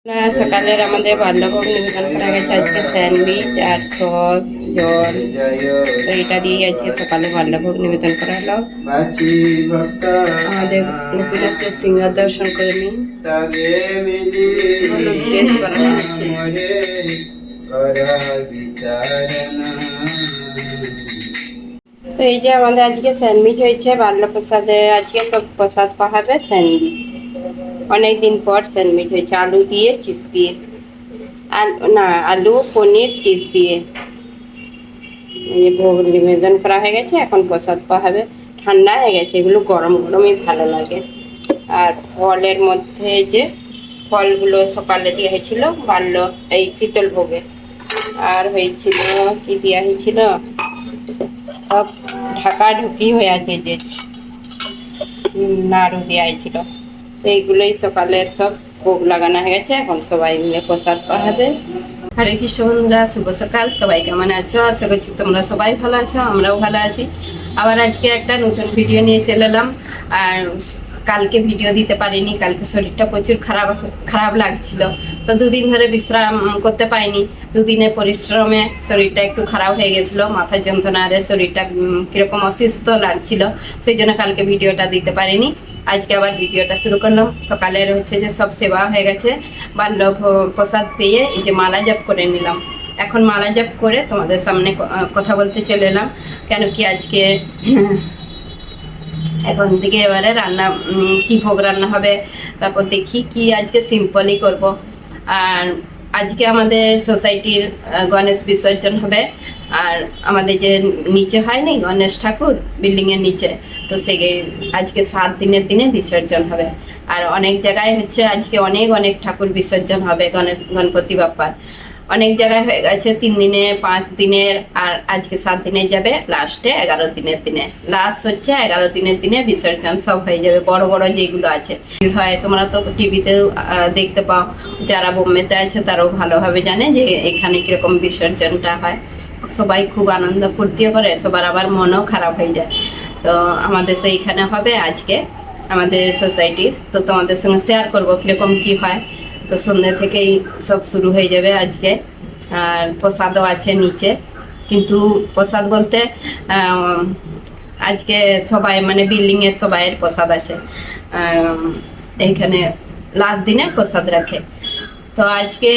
সকালের আমাদের বাল্যভোগ নিবেদন করা গেছে আজকে স্যান্ডউইচ আর সস জল। তো এটা দিয়ে আজকে সকালে বাল্যভোগ নিবেদন করা হলো। আমাদের গোপীনাথের সিংহার দর্শন করে নিন। হলুদ ড্রেস পরা আছে। তো এই যে আমাদের আজকে স্যান্ডউইচ হয়েছে বাল্য প্রসাদে। আজকে সব প্রসাদ পাওয়াবে স্যান্ডউইচ। অনেকদিন পর স্যান্ডউইচ হয়েছে আলু দিয়ে চিজ দিয়ে। না, আলু পনির চিজ দিয়ে। এই যে ভোগ নিবেদন করা হয়ে গেছে, এখন প্রসাদ পাওয়া হবে। ঠান্ডা হয়ে গেছে, এগুলো গরম গরমই ভালো লাগে। আর ফলের মধ্যে যে ফলগুলো সকালে দেওয়া হয়েছিল বাল্য এই শীতল ভোগে। আর হয়েছিল কি দেওয়া হয়েছিল, সব ঢাকা ঢুকি হয়ে আছে, যে নাড়ু দেওয়া হয়েছিল সেইগুলোই সকালের সব ভোগ লাগানো হয়ে গেছে। এখন সবাই মিলে প্রসাদ পাওয়াবে। হরে কৃষ্ণ বন্ধুরা, শুভ সকাল। সবাই কেমন আছো? আশা করছি তোমরা সবাই ভালো আছো, আমরাও ভালো আছি। আবার আজকে একটা নতুন ভিডিও নিয়ে চলে এলাম। আর কালকে ভিডিও দিতে পারিনি, কালকে শরীরটা প্রচুর খারাপ লাগছিল। তো দুদিন ধরে বিশ্রাম করতে পাইনি। দুদিনের পরিশ্রমে শরীরটা একটু খারাপ হয়ে গেছিলো, মাথার যন্ত্রণা আর শরীরটা কিরকম অসুস্থ লাগছিল, সেই জন্য কালকে ভিডিওটা দিতে পারিনি। আজকে আবার ভিডিওটা শুরু করলাম। সকালের হচ্ছে যে সব সেবা হয়ে গেছে, বাল্য প্রসাদ পেয়ে এই যে মালা জপ করে নিলাম। এখন মালা জপ করে তোমাদের সামনে কথা বলতে চলে এলাম। কেন কি আজকে এখন থেকে এবারে রান্না কি ভোগ রান্না হবে, তারপর দেখি কি আজকে সিম্পলই করব। আর আজকে আমাদের সোসাইটির গণেশ বিসর্জন হবে। আর আমাদের যে নিচে হয়নি গণেশ ঠাকুর বিল্ডিংয়ের নিচে, তো সে আজকে 7 দিনের দিনে বিসর্জন হবে। আর অনেক জায়গায় হচ্ছে আজকে অনেক অনেক ঠাকুর বিসর্জন হবে গণপতি বাপ্পার। অনেক জায়গায় হয়ে গেছে 3 দিনে 5 দিনের, আর আজকে 7 দিনে যাবে, লাস্টে 11 দিনের দিনে। লাস্ট হচ্ছে 11 দিনের দিনে বিসর্জন সব হয়ে যাবে, বড় বড় যেগুলো আছে হয়। তোমরা তো টিভিতেও দেখতে পাও, যারা বোম্বেতে আছে তারাও ভালোভাবে জানে যে এখানে কিরকম বিসর্জনটা হয়। সবাই খুব আনন্দ ফুর্তিও করে, সবার আবার মনও খারাপ হয়ে যায়। তো আমাদের তো এখানে হবে আজকে আমাদের সোসাইটির, তো তোমাদের সঙ্গে শেয়ার করবো কিরকম কি হয়। তো সন্ধ্যে থেকেই সব শুরু হয়ে যাবে আজকে। আর প্রসাদও আছে নিচে, কিন্তু প্রসাদ বলতে আজকে সবাই মানে বিল্ডিংয়ের সবাইয়ের প্রসাদ আছে। এইখানে লাস্ট দিনে প্রসাদ রাখে। তো আজকে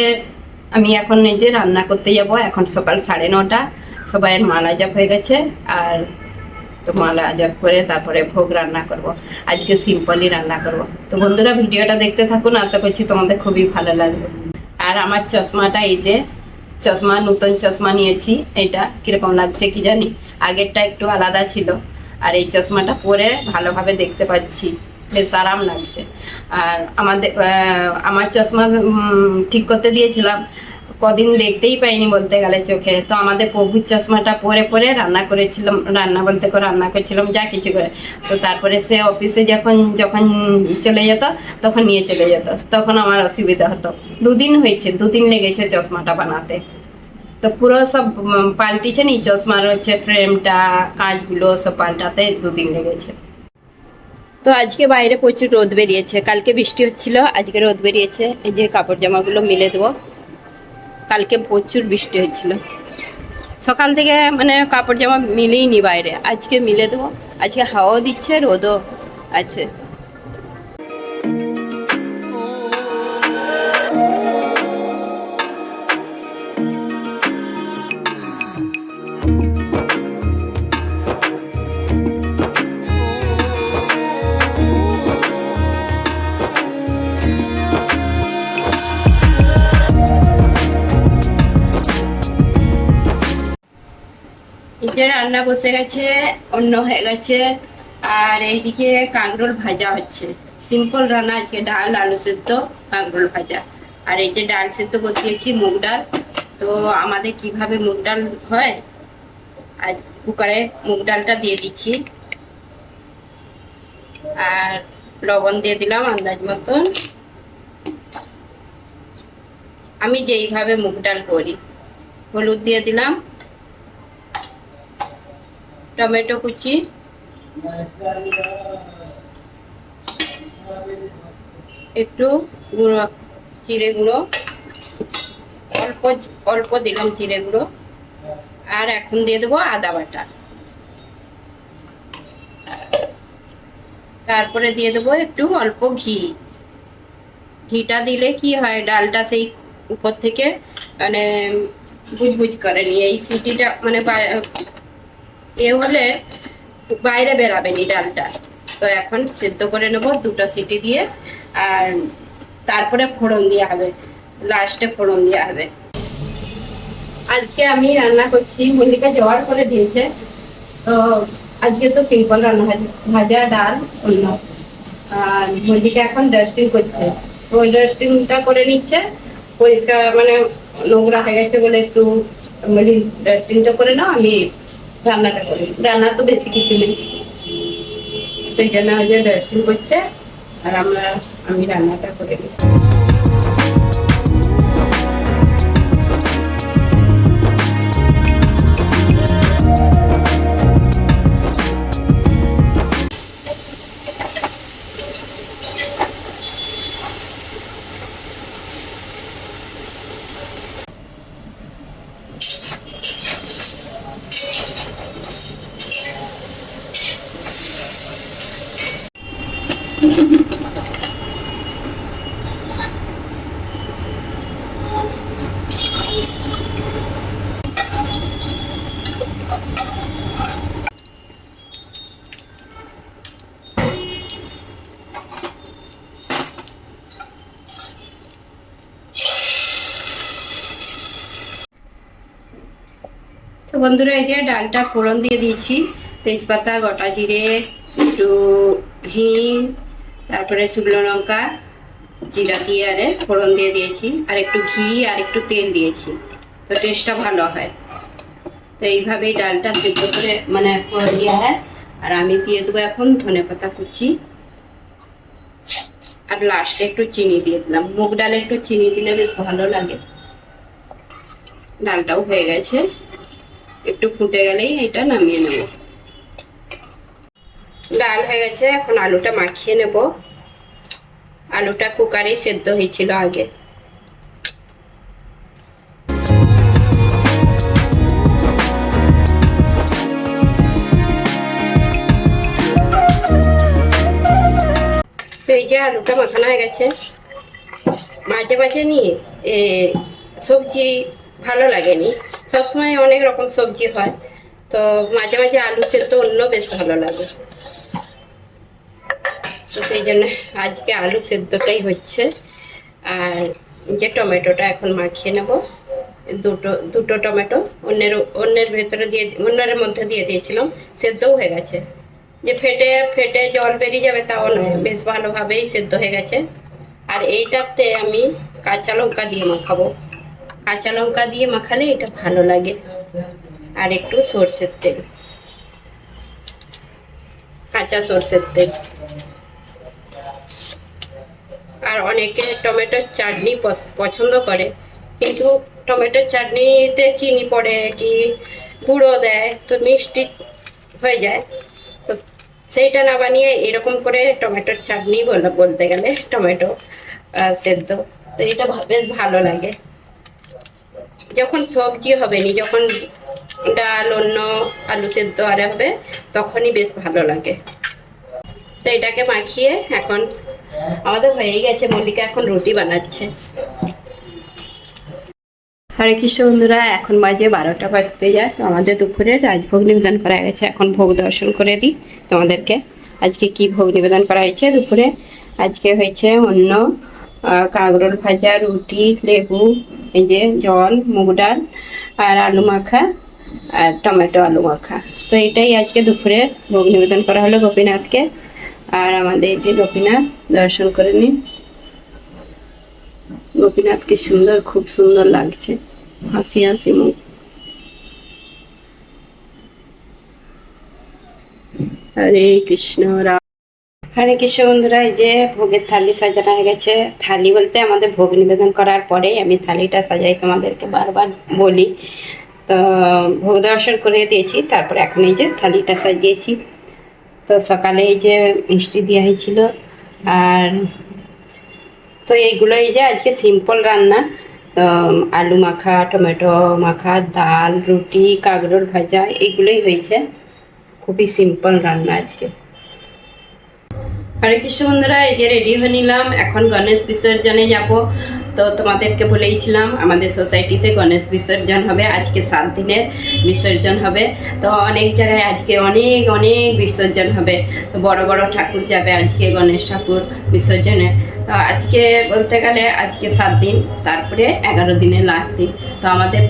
আমি এখন নিজে রান্না করতে যাব। এখন সকাল 9:30। সবাইয়ের মালা জপ হয়ে গেছে, আর তো মালা জপ করে তারপরে ভোগ রান্না করব। আজকে সিম্পলই রান্না করব। তো বন্ধুরা ভিডিওটা দেখতে থাকুন, আশা করছি তোমাদের খুবই ভালো লাগবে। আর আমার চশমাটা, এই যে চশমা, নতুন চশমা নিয়েছি। এটা কিরকম লাগছে কি জানি, আগেরটা একটু আলাদা ছিল। আর এই চশমাটা পরে ভালোভাবে দেখতে পাচ্ছি, বেশ আরাম লাগছে। আর আমার চশমা ঠিক করতে দিয়েছিলাম, কদিন দেখতেই পাইনি বলতে গেলে চোখে। তো আমাদের প্রভুর চশমাটা পরে পরে রান্না করেছিলাম, রান্না করছিলাম যা কিছু করে। তো তারপরে সে অফিসে যখন চলে যেত তখন নিয়ে চলে যেত, তখন আমার অসুবিধা হতো। 2 দিন হয়েছে, 2 দিন লেগেছে চশমাটা বানাতে। তো পুরো সব পাল্টিছে নি, চশমার হচ্ছে ফ্রেমটা কাঁচগুলো সব পাল্টাতে 2 দিন লেগেছে। তো আজকে বাইরে প্রচুর রোদ বেরিয়েছে, কালকে বৃষ্টি হচ্ছিল, আজকে রোদ বেরিয়েছে। এই যে কাপড় জামাগুলো মিলে দেবো, কালকে প্রচুর বৃষ্টি হচ্ছিল। সকাল থেকে মানে কাপড় জামা মিলেই নি বাইরে, আজকে মিলে দেবো। আজকে হাওয়াও দিচ্ছে, রোদও আছে। এই যে রান্না বসে গেছে, অন্য হয়ে গেছে। আর এইদিকে কাঁকরোল ভাজা হচ্ছে। সিম্পল রান্না আজকে, ডাল, আলু সেদ্ধ, কাঁকরোল ভাজা। আর এই যে ডাল সেদ্ধ বসিয়েছি, মুগ ডাল। তো আমাদের কিভাবে মুগ ডাল হয়, আর কুকারে মুগ ডালটা দিয়ে দিচ্ছি, আর লবণ দিয়ে দিলাম আন্দাজ মতন। আমি যেইভাবে মুগ ডাল করি, হলুদ দিয়ে দিলাম, টমেটো কুচি, একটু গুঁড়ো জিরে গুঁড়ো, অল্প অল্প দিলাম জিরে গুঁড়ো। আর এখন দিয়ে দেবো আদা বাটা। তারপরে দিয়ে দেবো একটু অল্প ঘি। ঘিটা দিলে কি হয়, ডালটা সেই উপর থেকে মানে বুজবুজ করে নিয়ে এই সিটিটা মানে এ হলে বাইরে বেরাবে নি ডালটা। তো এখন সেদ্ধ করে নেবো 2টা সিটি দিয়ে। আর তারপরে ফোড়ন দেওয়া হবে, লাস্টে ফোড়ন দেওয়া হবে। আজকে আমি রান্না করছি, মল্লিকা জোগাড় করে দিয়েছে। তো আজকে তো সিম্পল রান্না, ভাজা ডাল অন্য। আর মল্লিকা এখন ডাস্টিং করছে, ওই ডাস্টিংটা করে নিচ্ছে। পরিষ্কার মানে নোংরা হয়ে গেছে বলে একটু ডাস্টিংটা করে নাও, আমি রান্নাটা করি। রান্না তো বেশি কিছু নেই, সেই জন্য যে ডাস্টিং করছে আর আমি রান্নাটা করে নিই। তো বন্ধুরা, এই যে ডালটা ফোড়ন দিয়ে দিয়েছি, তেজপাতা, গোটা জিরে, একটু হিং, তারপরে শুকনো লঙ্কা, জিরা দিয়ে আরে ফোড়ন দিয়ে দিয়েছি, আর একটু ঘি আর একটু তেল দিয়েছি। তো টেস্টটা ভালো হয়। তো এইভাবেই ডালটা সেদ্ধ করে মানে ফোড়ন দেওয়া হয়। আর আমি দিয়ে দেবো এখন ধনেপাতা কুচি, আর লাস্টে একটু চিনি দিয়ে দিলাম। মুগ ডালে একটু চিনি দিলে বেশ ভালো লাগে। ডালটাও হয়ে গেছে, একটু ফুটে গেলেই এটা নামিয়ে নেব। ডাল হয়ে গেছে, এখন আলুটা মাখিয়ে নেব। আলুটা কুকারেই সেদ্ধ হয়েছিল আগে। তো এই যে আলুটা মাখানো হয়ে গেছে। মাঝে মাঝে নিয়ে সবজি ভালো লাগেনি, সবসময় অনেক রকম সবজি হয়, তো মাঝে মাঝে আলু সেদ্ধ অন্য বেশ ভালো লাগে। তো সেই জন্য আজকে আলু সেদ্ধটাই হচ্ছে। আর যে টমেটোটা এখন মাখিয়ে নেব, দুটো টমেটো অন্যের ভেতরে দিয়ে, অন্যের মধ্যে দিয়ে দিয়েছিলাম, সেদ্ধও হয়ে গেছে। যে ফেটে ফেটে জল বেরিয়ে যাবে তাও নয়, বেশ ভালোভাবেই সেদ্ধ হয়ে গেছে। আর এইটাতে আমি কাঁচা লঙ্কা দিয়ে মাখাবো। কাঁচা লঙ্কা দিয়ে মাখালে এটা ভালো লাগে। আর একটু সর্ষের তেল, কাঁচা সর্ষের তেল। আর অনেকে টমেটোর চাটনি পছন্দ করে, কিন্তু টমেটোর চাটনিতে চিনি পড়ে কি গুঁড়ো দেয়, তো মিষ্টি হয়ে যায়। তো সেইটা না বানিয়ে এরকম করে টমেটোর চাটনি বলতে গেলে টমেটো সেদ্ধ, তো এটা বেশ ভালো লাগে। যখন সবজি হবে নি, যখন ডাল অন্য আলু সেদ্ধ আরে হবে, তখনই বেশ ভালো লাগে। তো এটাকে মাখিয়ে এখন আমাদের হয়েই গেছে। মল্লিকা এখন রুটি বানাচ্ছে। হরে কৃষ্ণ বন্ধুরা, এখন বাজে 12টা বাজতে যায়। তো আমাদের দুপুরে রাজভোগ নিবেদন করা গেছে, এখন ভোগ দর্শন করে দিই তোমাদেরকে। আজকে কি ভোগ নিবেদন করা হয়েছে দুপুরে? আজকে হয়েছে অন্য কাঁকরোল ভাজা, রুটি, লেবু, এই যে জল, মুগ ডাল আর আলু মাখা আর টমেটো আলু মাখা। তো এটাই আজকে দুপুরে ভোগ নিবেদন করা হলো গোপীনাথকে। আর আমাদের যে গোপীনাথ, দর্শন করে নিন। গোপীনাথ কি সুন্দর, খুব সুন্দর লাগছে, হাসি হাসি মুখ। হরে কৃষ্ণ রাম। হরে কৃষ্ণ বন্ধুরা, এই যে ভোগের থালি সাজানো হয়ে গেছে। থালি বলতে আমাদের ভোগ নিবেদন করার পরে আমি থালিটা সাজাই, তোমাদেরকে বারবার বলি। তো ভোগ দর্শন করে দিয়েছি, তারপরে এখন এই যে থালিটা সাজিয়েছি। তো সকালে এই যে মিষ্টি দেওয়া হয়েছিল, আর তো এইগুলো এই যে আজকে সিম্পল রান্না, তো আলু মাখা, টমেটো মাখা, ডাল, রুটি, কাঁকরোল ভাজা, এগুলোই হয়েছে। খুবই সিম্পল রান্না আজকে। হরে কৃষ্ণ বন্ধুরা, এই যে রেডি হয়ে নিলাম, এখন গণেশ বিসর্জনে যাব। তো তোমাদেরকে বলেইছিলাম আমাদের সোসাইটিতে গণেশ বিসর্জন হবে, আজকে 7 দিনের বিসর্জন হবে। তো অনেক জায়গায় আজকে অনেক অনেক বিসর্জন হবে, তো বড় বড় ঠাকুর যাবে আজকে গণেশ ঠাকুর বিসর্জনে। তো আজকে বলতে গেলে আজকে 7 দিন, তারপরে 11 দিনের লাস্ট দিন। তো আমাদের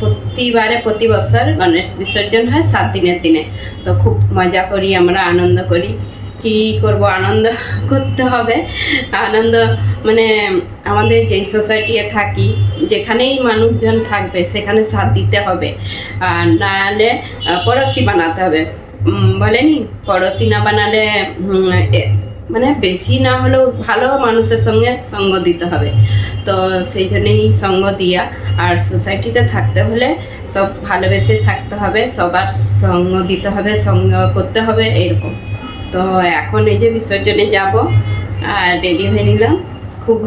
প্রতি বছর গণেশ বিসর্জন হয় 7 দিনের দিনে। তো খুব মজা করি আমরা, আনন্দ করি। কি করব, আনন্দ করতে হবে। আনন্দ মানে আমাদের যেই সোসাইটিতে থাকি, যেখানেই মানুষজন থাকবে সেখানে সাথ দিতে হবে, আর নাহলে পড়োশি বানাতে হবে। বলেনি, পড়োশি না বানালে মানে বেশি না হলেও ভালো মানুষের সঙ্গে সঙ্গ দিতে হবে। তো সেই জন্যই সঙ্গ দিয়া, আর সোসাইটিতে থাকতে হলে সব ভালোবেসে থাকতে হবে, সবার সঙ্গ দিতে হবে, সঙ্গ করতে হবে, এরকম। তো এখন এই যে বিসর্জনে যাব আর রেডি হয়ে নিলাম। খুব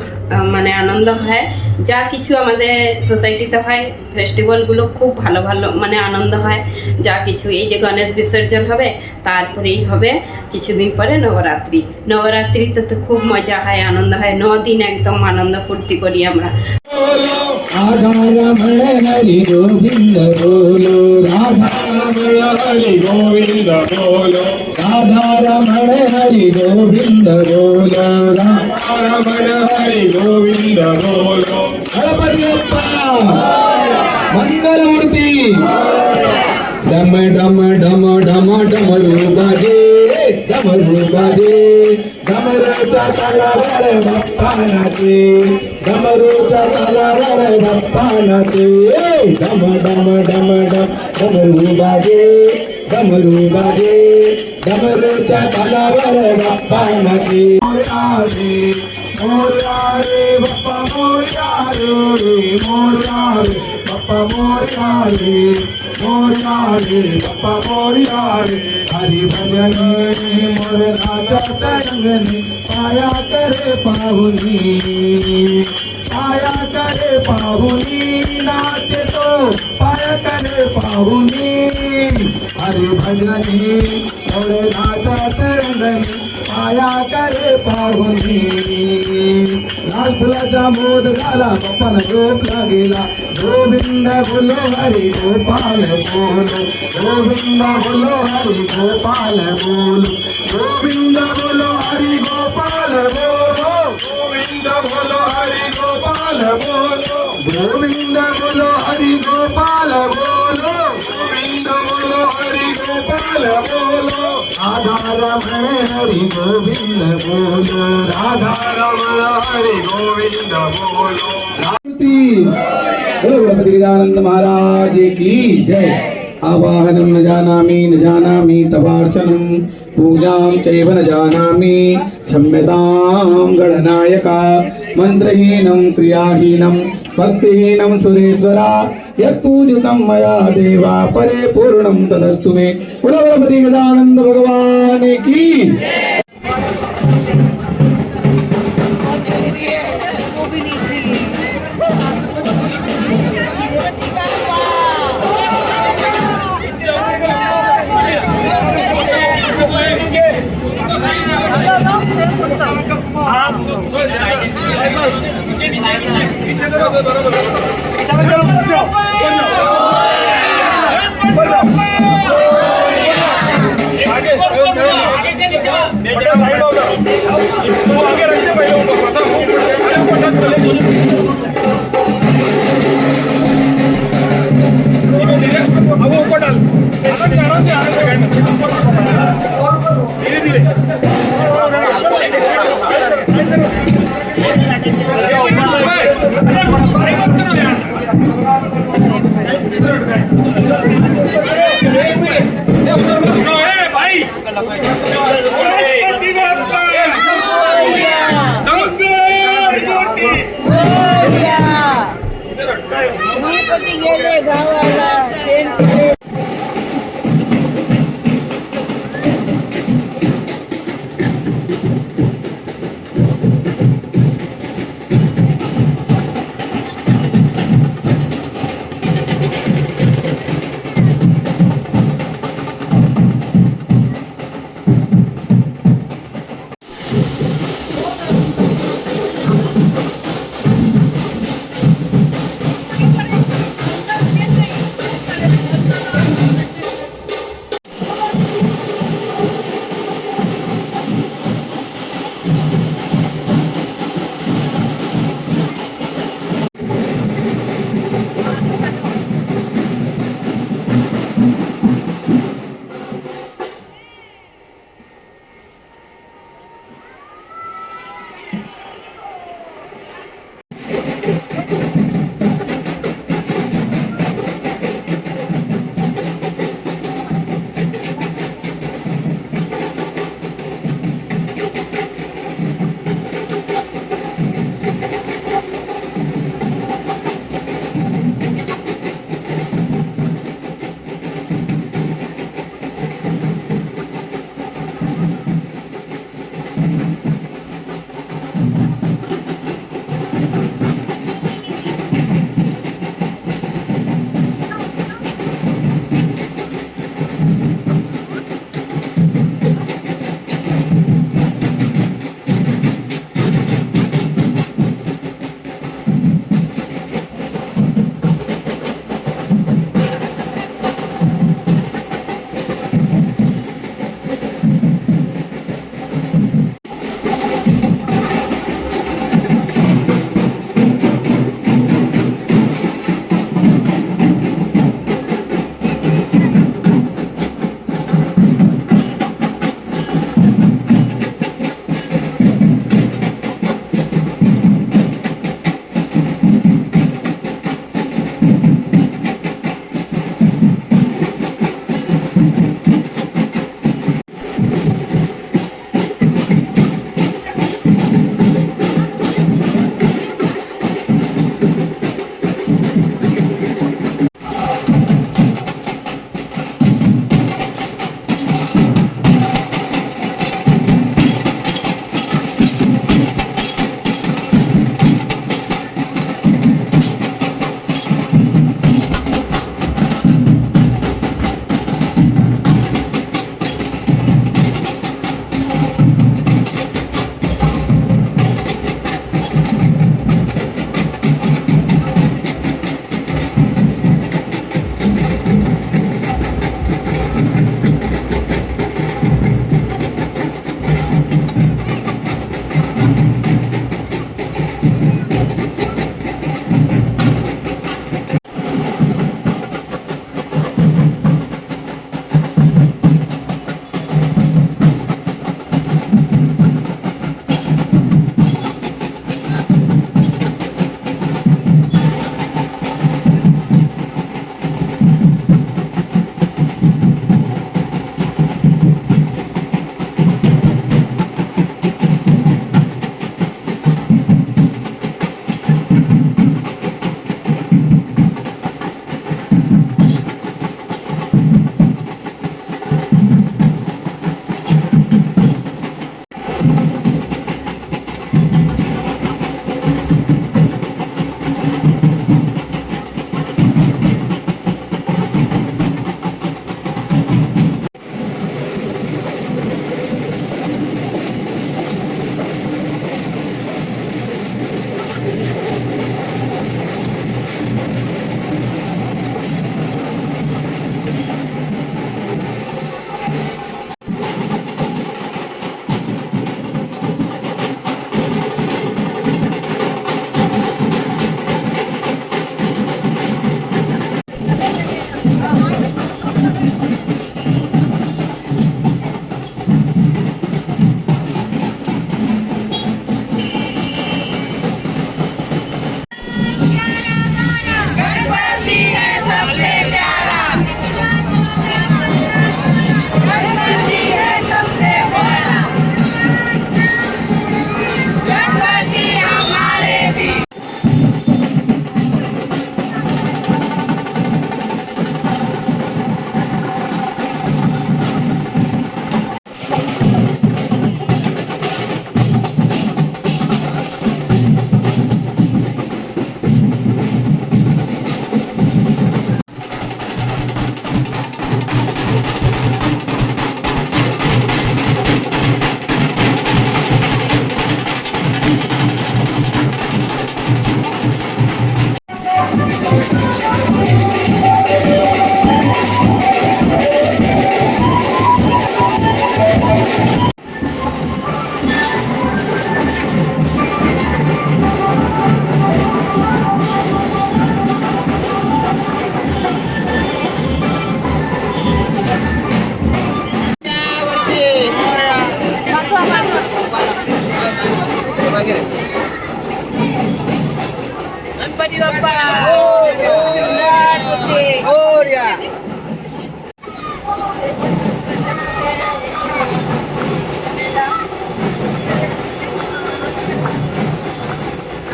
মানে আনন্দ হয়, যা কিছু আমাদের সোসাইটিতে হয় ফেস্টিভ্যালগুলো খুব ভালো ভালো মানে আনন্দ হয়। যা কিছু এই যে গণেশ বিসর্জন হবে, তারপরেই হবে কিছুদিন পরে নবরাত্রি। নবরাত্রিতে তো খুব মজা হয়, আনন্দ হয়, 9 দিন একদম আনন্দ ফুর্তি করি আমরা। राधा रमण हरि गोविंद बोलो, राधा रमण हरि गोविंद बोलो, राधा रमण हरि गोविंद बोलो, राधा रमण हरि गोविंद बोलो। गणपति बप्पा मंगल मूर्ति। डम डम डम डम डमरू बाजे, डमरू बाजे, डमरू चला रे बप्पा नाचे, डमरू चला रे बप्पा नाचे, डम डम डम डम डमरू बाजे, डमरू बाजे, डमरू चला रे बप्पा नाचे। मोरया रे बप्पा मोरया रे, मोरया रे बप्पा मोरया रे, मोरया रे बप्पा मोरया रे। हरि भजन मोर राजा तरंगनी, पाया करे पाहुनी, पाया करे पाहुनी, नाच तो पाया करे पाहुनी। हरि भजनी मोर राजा तरंगनी, पाया करे पाहुनी। लाल फुलाचा मोद झाला, बप्पन रोप लागेला, गोविंद बोलो हरि गोपाल बोलो, गोविंद बोलो हरि गोपाल बोलो, गोविंद बोलो हरि गोपाल बोलो, गोविंद बोलो हरि गोपाल बोलो, गोविंद बोलो हरि गोपाल बोलो, गोविंद बोलो हरि गोपाल बोलो। राधा रमण हरि गोविंद बोलो, राधा रमण हरि गोविंद बोलो। गणपति गजानंद महाराज की जय। आवाहनं न जानामि तवार्चनं, पूजां चैव न जानामि क्षम्यतां गणनायका। मन्त्रहीनं क्रियाहीनं भक्तिहीनं सुरेश्वरा, यत्पूजितं मया देवा परिपूर्णं तदस्तु मे। बोलो गणपति गजानंद भगवान की।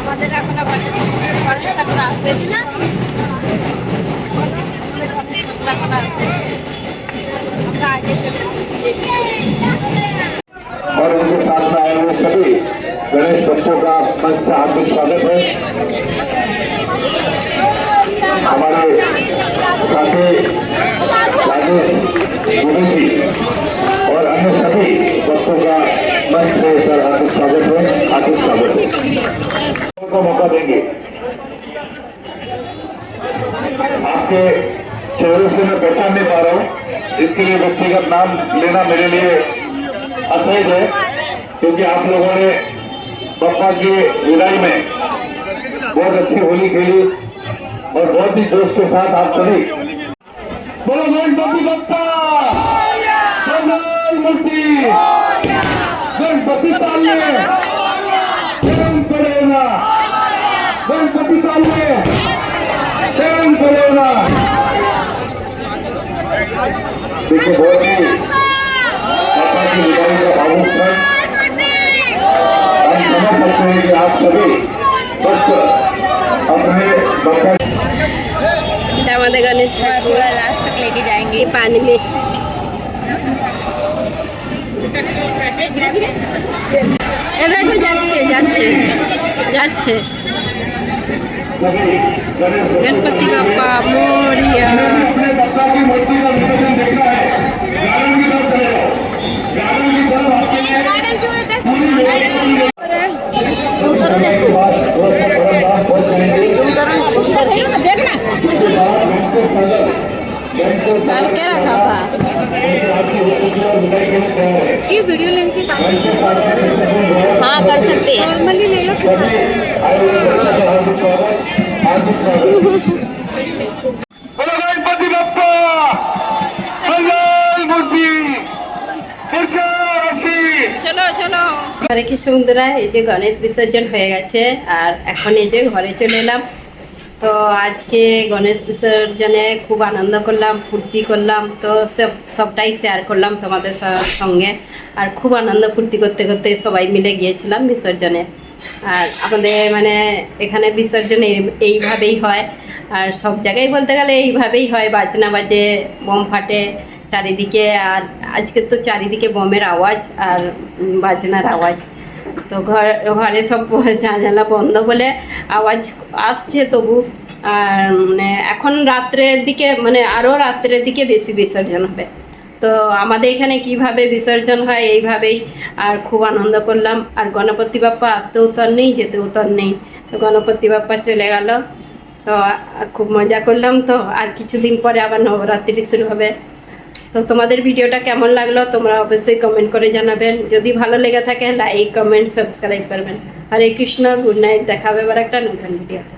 আমাদের এখনো গণেশ ঠাকুর আসতে দিল এখন আছে আমরা আগে চলে और उनके साथ में आए हुए सभी गणेश भक्तों का मंच से हार्दिक स्वागत है। हमारे साथी राजेश दुबे जी और अन्य सभी भक्तों का मंच से सर हार्दिक स्वागत है, हार्दिक स्वागत है। को मौका देंगे आपके चेहरे से मैं पहचान नहीं पा रहा हूँ, इसके लिए व्यक्तिगत नाम लेना मेरे लिए असहज है, क्योंकि आप लोगों ने बप्पा की विदाई में बहुत अच्छी होली खेली और बहुत ही जोश के साथ आप सभी बोलो गणपति बप्पा मूर्ति गणपति सामने करेगा गणपति सामने करेगा। देखिए बहुत ही बप्पा की विदाई का भावुक क्षण हम समझ सकते हैं कि आप सभी बस अपने बप्पा আমাদের গণেশ पूरा लास्ट तक लेके जाएंगे पानी में এরকম যাচ্ছে যাচ্ছে যাচ্ছে गणपति बाप्पा मोरिया अपने बप्पा की मूर्ति का विसर्जन देखना है, गार्डन की तरफ चले जाओ, गार्डन की तरफ आपके लिए पूरी व्यवस्था की गई है। उसके बाद बहुत सा बड़ा बात बहुत करेंगे। उसके बाद वेंकटेश सागर, वेंकटेश डाल के रखा था आपकी होली की और विदाई के लिए तैयार है। ये वीडियो लेने की वेंकटेश सागर के दर्शकों को हाँ कर सकते हैं नॉर्मली ले लो सभी आए हुए दर्शकों का हार्दिक स्वागत, हार्दिक स्वागत। बोलो गणपति बप्पा मंगल मूर्ति চলো চলো হরে কৃষ্ণ বন্ধুরা, এই যে গণেশ বিসর্জন হয়ে গেছে আর এখন এই যে ঘরে চলে এলাম। তো আজকে গণেশ বিসর্জনে খুব আনন্দ করলাম, ফুর্তি করলাম, তো সবটাই শেয়ার করলাম তোমাদের সঙ্গে। আর খুব আনন্দ ফুর্তি করতে করতে সবাই মিলে গিয়েছিলাম বিসর্জনে। আর আমাদের মানে এখানে বিসর্জন এইভাবেই হয়, আর সব জায়গায় বলতে গেলে এইভাবেই হয়, বাজনা বাজে, বোম ফাটে চারিদিকে। আর আজকে তো চারিদিকে বোমের আওয়াজ আর বাজনার আওয়াজ। তো ঘরে সব জানালা বন্ধ বলে আওয়াজ আসছে তবু। আর মানে এখন রাত্রের দিকে মানে আরও রাত্রের দিকে বেশি বিসর্জন হবে। তো আমাদের এখানে কিভাবে বিসর্জন হয় এইভাবেই। আর খুব আনন্দ করলাম। আর গণপতি বাপ্পা আসতেও তো নেই, যেতেও তো নেই, তো গণপতি বাপ্পা চলে গেল। তো খুব মজা করলাম। তো আর কিছুদিন পরে আবার নবরাত্রি শুরু হবে। তো তোমাদের ভিডিওটা কেমন লাগলো তোমরা অবশ্যই কমেন্ট করে জানাবেন। যদি ভালো লেগে থাকে লাইক কমেন্ট সাবস্ক্রাইব করবেন। হরে কৃষ্ণ, গুড নাইট, দেখা হবে আবার একটা নতুন ভিডিওতে।